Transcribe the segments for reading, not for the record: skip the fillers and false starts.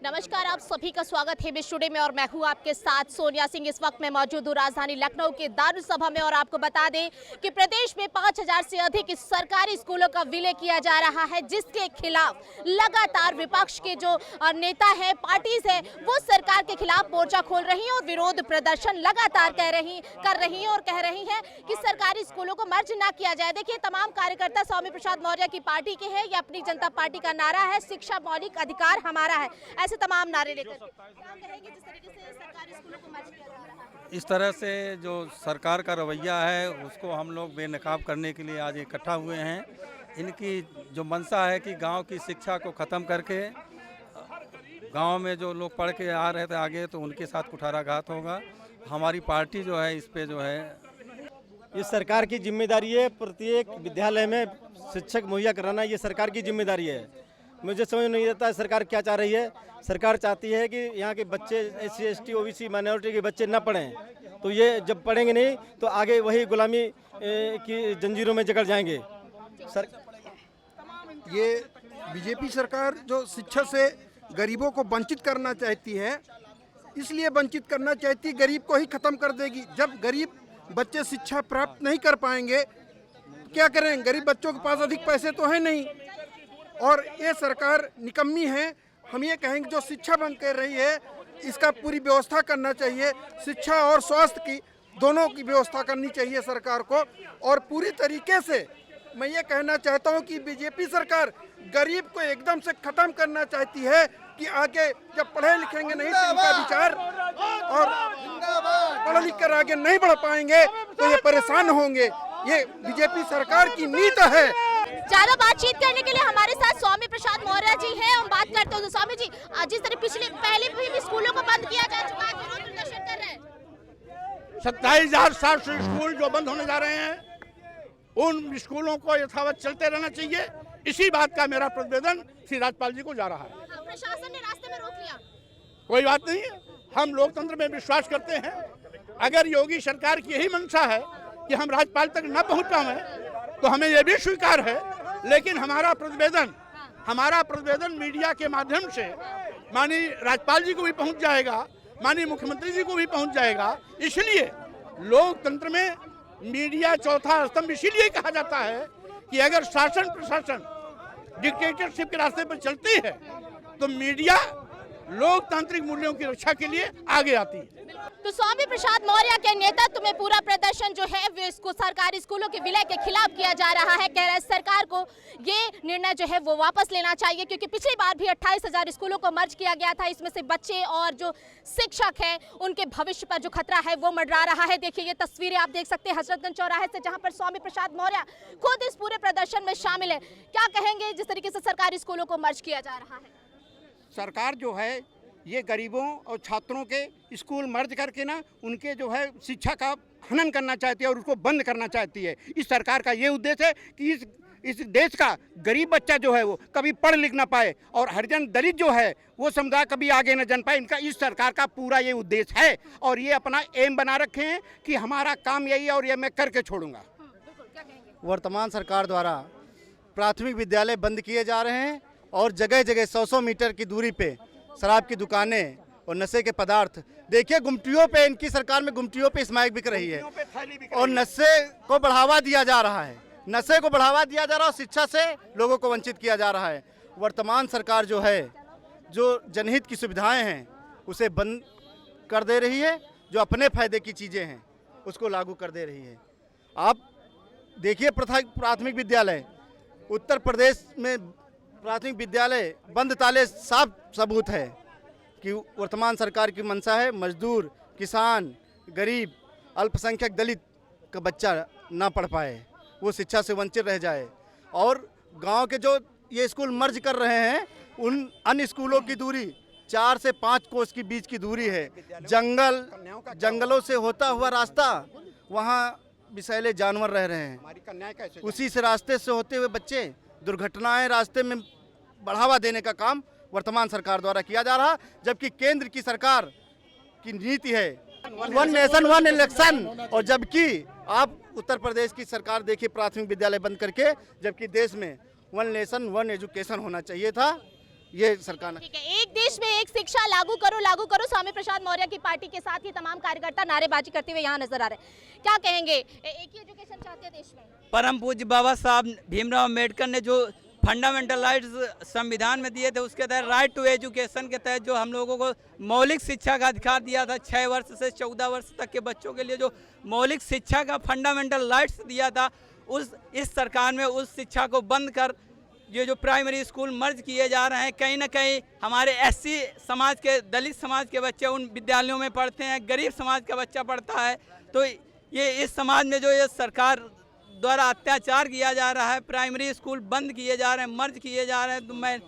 नमस्कार, आप सभी का स्वागत है बिग टुडे में और मैं हूं आपके साथ सोनिया सिंह। इस वक्त मैं मौजूद हूं राजधानी लखनऊ के दारुल सभा में और आपको बता दें कि प्रदेश में 5000 से अधिक सरकारी स्कूलों का विलय किया जा रहा है, जिसके खिलाफ लगातार विपक्ष के जो नेता है, पार्टीज है, वो सरकार के खिलाफ मोर्चा खोल रही है और विरोध प्रदर्शन लगातार कर रही है और कह रही है कि सरकारी स्कूलों को मर्ज ना किया जाए। देखिए, तमाम कार्यकर्ता स्वामी प्रसाद मौर्य की पार्टी के हैं। ये अपनी जनता पार्टी का नारा है, शिक्षा मौलिक अधिकार हमारा है, ऐसे तमाम नारे लेकर। क्या कहेंगे जिस तरीके से सरकारी स्कूलों को मर्ज किया जा रहा है? इस तरह से जो सरकार का रवैया है उसको हम लोग बेनकाब करने के लिए आज इकट्ठा हुए हैं। इनकी जो मंशा है कि गांव की शिक्षा को ख़त्म करके गांव में जो लोग पढ़ के आ रहे थे आगे, तो उनके साथ कुठाराघात होगा। हमारी पार्टी जो है इस पे जो है, ये सरकार की जिम्मेदारी है। प्रत्येक विद्यालय में शिक्षक मुहैया कराना ये सरकार की जिम्मेदारी है। मुझे समझ नहीं आता है सरकार क्या चाह रही है। सरकार चाहती है कि यहाँ के बच्चे SC ST OBC माइनॉरिटी के बच्चे न पढ़ें, तो ये जब पढ़ेंगे नहीं तो आगे वही गुलामी की जंजीरों में जकड़ जाएंगे। ये बीजेपी सरकार जो शिक्षा से गरीबों को वंचित करना चाहती है, इसलिए वंचित करना चाहती है, गरीब को ही खत्म कर देगी। जब गरीब बच्चे शिक्षा प्राप्त नहीं कर पाएंगे तो क्या करें? गरीब बच्चों के पास अधिक पैसे तो है नहीं, और ये सरकार निकम्मी है। हम ये कहेंगे जो शिक्षा बंद कर रही है इसका पूरी व्यवस्था करना चाहिए। शिक्षा और स्वास्थ्य की दोनों की व्यवस्था करनी चाहिए सरकार को। और पूरी तरीके से मैं ये कहना चाहता हूँ कि बीजेपी सरकार गरीब को एकदम से खत्म करना चाहती है कि आगे जब पढ़े लिखेंगे नहीं तो इनका विचार और पढ़ लिख कर आगे नहीं बढ़ पाएंगे तो ये परेशान होंगे। ये बीजेपी सरकार की नीति है। ज्यादा बातचीत करने के लिए हमारे साथ स्वामी प्रसाद मौर्य जी हैं। हम बात करते हैं तो स्वामी जी, जिस तरह पहले भी स्कूलों को बंद किया जा चुका है, विरोध प्रदर्शन कर रहे हैं। 27,700 स्कूल जो बंद होने जा रहे हैं, उन स्कूलों को यथावत चलते रहना चाहिए। इसी बात का मेरा प्रतिवेदन श्री राज्यपाल जी को जा रहा है। प्रशासन ने रास्ते में रोक लिया। कोई बात नहीं, हम लोकतंत्र में विश्वास करते हैं। अगर योगी सरकार की यही मंशा है कि हम राज्यपाल तक न पहुंच पाए तो हमें यह भी स्वीकार है, लेकिन हमारा प्रतिवेदन मीडिया के माध्यम से माननीय राज्यपाल जी को भी पहुंच जाएगा, माननीय मुख्यमंत्री जी को भी पहुंच जाएगा। इसलिए लोकतंत्र में मीडिया चौथा स्तंभ इसीलिए कहा जाता है कि अगर शासन प्रशासन डिक्टेटरशिप के रास्ते पर चलती है तो मीडिया लोकतांत्रिक मूल्यों की रक्षा के लिए आगे आती है। तो स्वामी प्रसाद मौर्य के नेतृत्व में पूरा प्रदर्शन जो है वो इसको सरकारी स्कूलों के विलय के खिलाफ किया जा रहा है। कह रहा है सरकार को ये निर्णय जो है वो वापस लेना चाहिए, क्योंकि पिछली बार भी 28,000 स्कूलों को मर्ज किया गया था। इसमें से बच्चे और जो शिक्षक है उनके भविष्य पर जो खतरा है वो मंडरा रहा है। देखिए, ये तस्वीरें आप देख सकते हैं हजरतगंज चौराहे से, जहाँ पर स्वामी प्रसाद मौर्य खुद इस पूरे प्रदर्शन में शामिल है। क्या कहेंगे जिस तरीके से सरकारी स्कूलों को मर्ज किया जा रहा है? सरकार जो है ये गरीबों और छात्रों के स्कूल मर्ज करके ना उनके जो है शिक्षा का हनन करना चाहती है और उसको बंद करना चाहती है। इस सरकार का ये उद्देश्य है कि इस देश का गरीब बच्चा जो है वो कभी पढ़ लिख ना पाए और हरिजन दलित जो है वो समुदाय कभी आगे न जन पाए। इनका इस सरकार का पूरा ये उद्देश्य है और ये अपना एम बना रखे हैं कि हमारा काम यही है और ये मैं करके छोड़ूंगा। वर्तमान सरकार द्वारा प्राथमिक विद्यालय बंद किए जा रहे हैं और जगह जगह 100 मीटर की दूरी पे शराब की दुकानें और नशे के पदार्थ। देखिए, गुमटियों पे इनकी सरकार में गुमटियों पे स्मैक बिक रही है और नशे को बढ़ावा दिया जा रहा है। नशे को बढ़ावा दिया जा रहा है और शिक्षा से लोगों को वंचित किया जा रहा है। वर्तमान सरकार जो है, जो जनहित की सुविधाएं हैं उसे बंद कर दे रही है, जो अपने फायदे की चीज़ें हैं उसको लागू कर दे रही है। आप देखिए, प्राथमिक विद्यालय उत्तर प्रदेश में प्राथमिक विद्यालय बंद ताले साफ सबूत है कि वर्तमान सरकार की मंशा है मजदूर, किसान, गरीब, अल्पसंख्यक दलित का बच्चा ना पढ़ पाए, वो शिक्षा से वंचित रह जाए। और गांव के जो ये स्कूल मर्ज कर रहे हैं उन अन्य स्कूलों की दूरी 4 से 5 कोस की बीच की दूरी है। जंगलों से होता हुआ रास्ता, वहाँ विषैले जानवर रह रहे हैं, उसी से रास्ते से होते हुए बच्चे, दुर्घटनाएं रास्ते में बढ़ावा देने का काम वर्तमान सरकार द्वारा किया जा रहा, जबकि केंद्र की सरकार की नीति है 1 नेशन 1 इलेक्शन। और जबकि आप उत्तर प्रदेश की सरकार देखिए प्राथमिक विद्यालय बंद करके, जबकि देश में 1 नेशन 1 एजुकेशन होना चाहिए था। ये सरकार ने। ठीक है, एक देश में एक शिक्षा लागू करो स्वामी प्रसाद मौर्य की पार्टी के साथ ये तमाम कार्यकर्ता नारेबाजी करते हुए यहाँ नजर आ रहे हैं। क्या कहेंगे, एक ही एजुकेशन चाहते हैं देश में? परम पूज्य बाबा साहब भीमराव अम्बेडकर ने जो फंडामेंटल राइट्स संविधान में दिए थे, उसके तहत राइट टू एजुकेशन के तहत जो हम लोगों को मौलिक शिक्षा का अधिकार दिया था, 6 वर्ष से 14 वर्ष तक के बच्चों के लिए जो मौलिक शिक्षा का फंडामेंटल राइट्स दिया था, इस सरकार में उस शिक्षा को बंद कर ये जो प्राइमरी स्कूल मर्ज किए जा रहे हैं, कहीं ना कहीं हमारे एससी समाज के, दलित समाज के बच्चे उन विद्यालयों में पढ़ते हैं, गरीब समाज का बच्चा पढ़ता है। तो ये इस समाज में जो ये सरकार द्वारा अत्याचार किया जा रहा है, प्राइमरी स्कूल बंद किए जा रहे हैं, मर्ज किए जा रहे हैं, तो मैं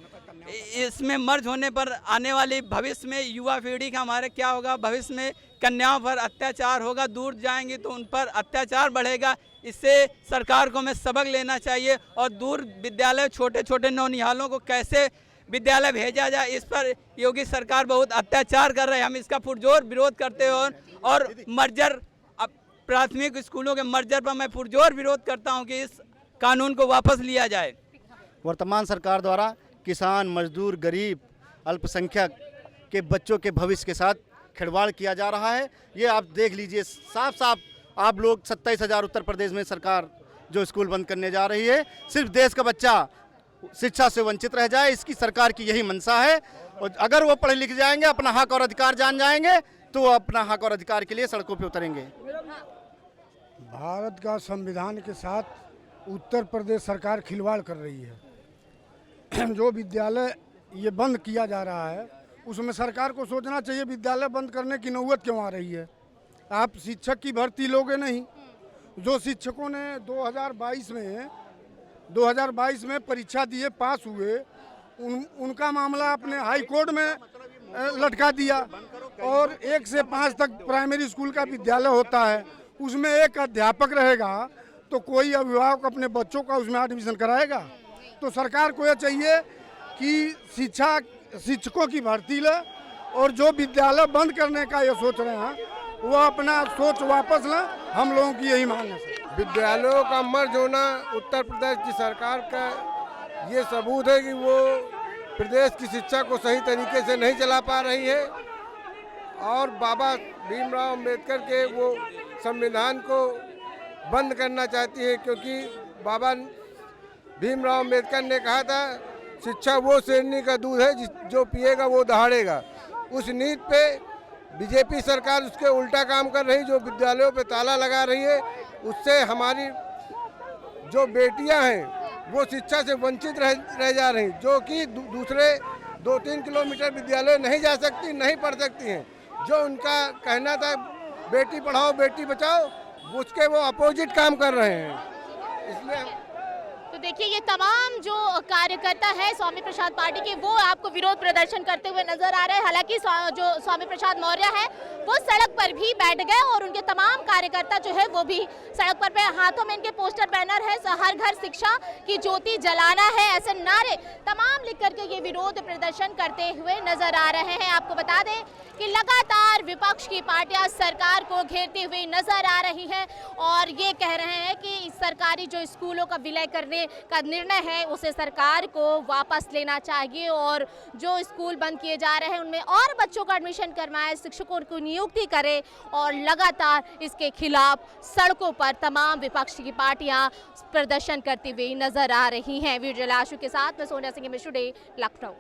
इसमें मर्ज होने पर आने वाली भविष्य में युवा पीढ़ी का हमारे क्या होगा, भविष्य में कन्याओं पर अत्याचार होगा, दूर जाएंगी तो उन पर अत्याचार बढ़ेगा। इससे सरकार को हमें सबक लेना चाहिए और दूर विद्यालय, छोटे छोटे नौनिहालों को कैसे विद्यालय भेजा जाए, इस पर योगी सरकार बहुत अत्याचार कर रहे हैं। हम इसका पुरजोर विरोध करते हैं और मर्जर, प्राथमिक स्कूलों के मर्जर पर मैं पुरजोर विरोध करता हूं कि इस कानून को वापस लिया जाए। वर्तमान सरकार द्वारा किसान, मजदूर, गरीब, अल्पसंख्यक के बच्चों के भविष्य के साथ खिलवाड़ किया जा रहा है। ये आप देख लीजिए साफ साफ, आप लोग 27,000 उत्तर प्रदेश में सरकार जो स्कूल बंद करने जा रही है, सिर्फ देश का बच्चा शिक्षा से वंचित रह जाए, इसकी सरकार की यही मंशा है। और अगर वो पढ़े लिख जाएंगे, अपना हक और अधिकार जान जाएंगे, तो वो अपना हक और अधिकार के लिए सड़कों पे उतरेंगे। भारत का संविधान के साथ उत्तर प्रदेश सरकार खिलवाड़ कर रही है। जो विद्यालय ये बंद किया जा रहा है, उसमें सरकार को सोचना चाहिए विद्यालय बंद करने की नौबत क्यों आ रही है। आप शिक्षक की भर्ती लोगे नहीं। जो शिक्षकों ने 2022 में परीक्षा दिए, पास हुए, उनका मामला अपने हाई कोर्ट में लटका दिया। और 1 से 5 तक प्राइमरी स्कूल का विद्यालय होता है, उसमें एक अध्यापक रहेगा, तो कोई अभिभावक अपने बच्चों का उसमें एडमिशन कराएगा? तो सरकार को यह चाहिए कि शिक्षकों की भर्ती ले, और जो विद्यालय बंद करने का ये सोच रहे हैं वो अपना सोच वापस लें। हम लोगों की यही मांग है। विद्यालयों का मर्ज होना उत्तर प्रदेश की सरकार का ये सबूत है कि वो प्रदेश की शिक्षा को सही तरीके से नहीं चला पा रही है और बाबा भीमराव अम्बेडकर के वो संविधान को बंद करना चाहती है, क्योंकि बाबा भीमराव अम्बेडकर ने कहा था शिक्षा वो शेरनी का दूध है जो पिएगा वो दहाड़ेगा। उस नीति पे बीजेपी सरकार उसके उल्टा काम कर रही, जो विद्यालयों पे ताला लगा रही है। उससे हमारी जो बेटियां हैं वो शिक्षा से वंचित रह जा रही, जो कि दूसरे 2-3 किलोमीटर विद्यालय नहीं जा सकती, नहीं पढ़ सकती हैं। जो उनका कहना था बेटी पढ़ाओ बेटी बचाओ, उसके वो अपोजिट काम कर रहे हैं। इसलिए तो देखिए, ये तमाम जो कार्यकर्ता है स्वामी प्रसाद पार्टी के, वो आपको विरोध प्रदर्शन करते हुए नजर आ रहे हैं। हालांकि जो स्वामी प्रसाद मौर्य है वो सड़क पर भी बैठ गए और उनके तमाम कार्यकर्ता जो है वो भी सड़क पर हाथों में इनके पोस्टर बैनर है, हर घर शिक्षा की ज्योति जलाना है, ऐसे नारे तमाम लिख करके ये विरोध प्रदर्शन करते हुए नजर आ रहे हैं। आपको बता दें कि लगातार विपक्ष की पार्टियां सरकार को घेरती हुई नजर आ रही हैं और ये कह रहे हैं कि सरकारी जो स्कूलों का विलय करने का निर्णय है उसे सरकार को वापस लेना चाहिए और जो स्कूल बंद किए जा रहे हैं उनमें और बच्चों का एडमिशन करवाएं, शिक्षकों को नियुक्ति करे और लगातार इसके खिलाफ सड़कों पर तमाम विपक्ष की पार्टियां प्रदर्शन करती हुई नजर आ रही हैं। वीडियो लाशु के साथ मैं सोनिया सिंह, मिस्टर डे, लखनऊ।